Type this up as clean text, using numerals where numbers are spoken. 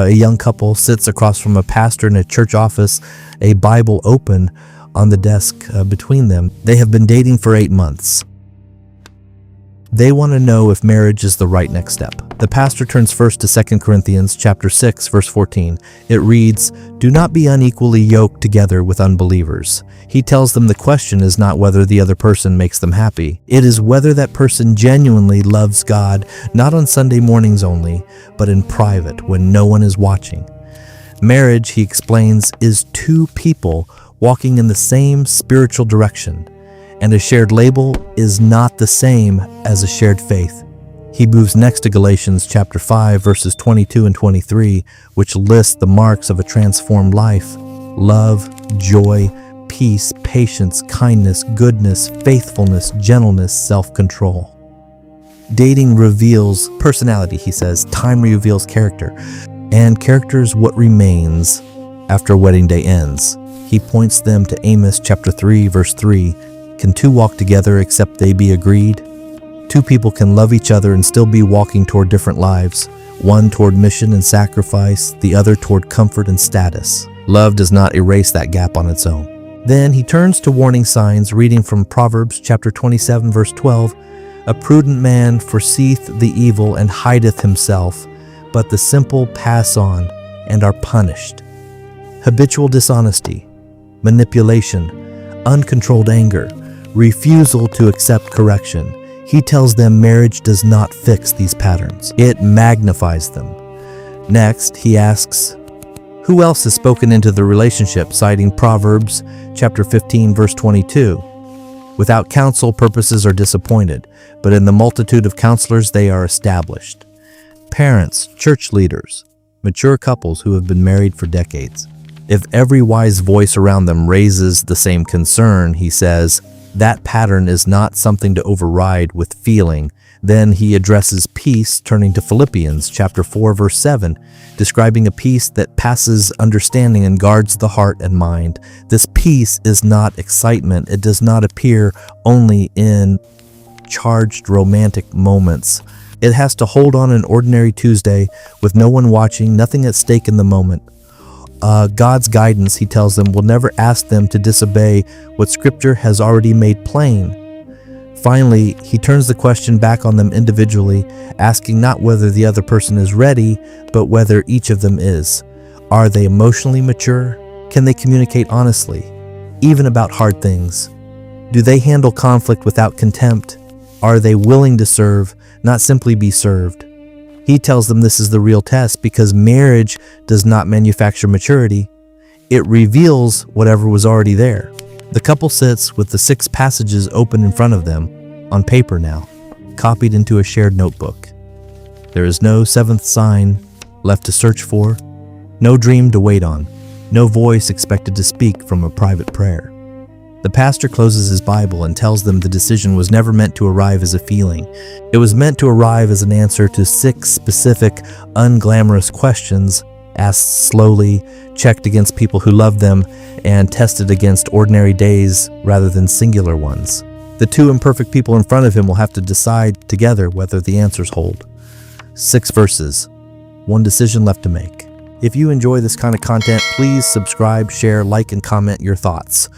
A young couple sits across from a pastor in a church office, a Bible open on the desk between them. They have been dating for 8 months. They want to know if marriage is the right next step. The pastor turns first to 2 Corinthians chapter 6, verse 14. It reads, "Do not be unequally yoked together with unbelievers." He tells them the question is not whether the other person makes them happy. It is whether that person genuinely loves God, not on Sunday mornings only, but in private when no one is watching. Marriage, he explains, is two people walking in the same spiritual direction, and a shared label is not the same as a shared faith. He moves next to Galatians chapter 5, verses 22 and 23, which lists the marks of a transformed life: love, joy, peace, patience, kindness, goodness, faithfulness, gentleness, self-control. Dating reveals personality, he says. Time reveals character, and character is what remains after a wedding day ends. He points them to Amos chapter 3, verse 3. Can two walk together except they be agreed? Two people can love each other and still be walking toward different lives, one toward mission and sacrifice, the other toward comfort and status. Love does not erase that gap on its own. Then he turns to warning signs, reading from Proverbs chapter 27, verse 12. A prudent man foreseeth the evil and hideth himself, but the simple pass on and are punished. Habitual dishonesty, manipulation, uncontrolled anger, refusal to accept correction. He tells them marriage does not fix these patterns. It magnifies them. Next, he asks, who else has spoken into the relationship, citing Proverbs chapter 15, verse 22. Without counsel, purposes are disappointed, but in the multitude of counselors they are established. Parents, church leaders, mature couples who have been married for decades. If every wise voice around them raises the same concern, he says, that pattern is not something to override with feeling. Then he addresses peace, turning to Philippians chapter 4, verse 7, describing a peace that passes understanding and guards the heart and mind. This peace is not excitement. It does not appear only in charged romantic moments. It has to hold on an ordinary Tuesday with no one watching, nothing at stake in the moment. God's guidance, he tells them, will never ask them to disobey what Scripture has already made plain. Finally, he turns the question back on them individually, asking not whether the other person is ready, but whether each of them is. Are they emotionally mature? Can they communicate honestly, even about hard things? Do they handle conflict without contempt? Are they willing to serve, not simply be served? He tells them this is the real test because marriage does not manufacture maturity. It reveals whatever was already there. The couple sits with the 6 passages open in front of them, on paper now, copied into a shared notebook. There is no 7th sign left to search for, no dream to wait on, no voice expected to speak from a private prayer. The pastor closes his Bible and tells them the decision was never meant to arrive as a feeling. It was meant to arrive as an answer to 6 specific, unglamorous questions, asked slowly, checked against people who loved them, and tested against ordinary days rather than singular ones. The 2 imperfect people in front of him will have to decide together whether the answers hold. 6 verses, 1 decision left to make. If you enjoy this kind of content, please subscribe, share, like, and comment your thoughts.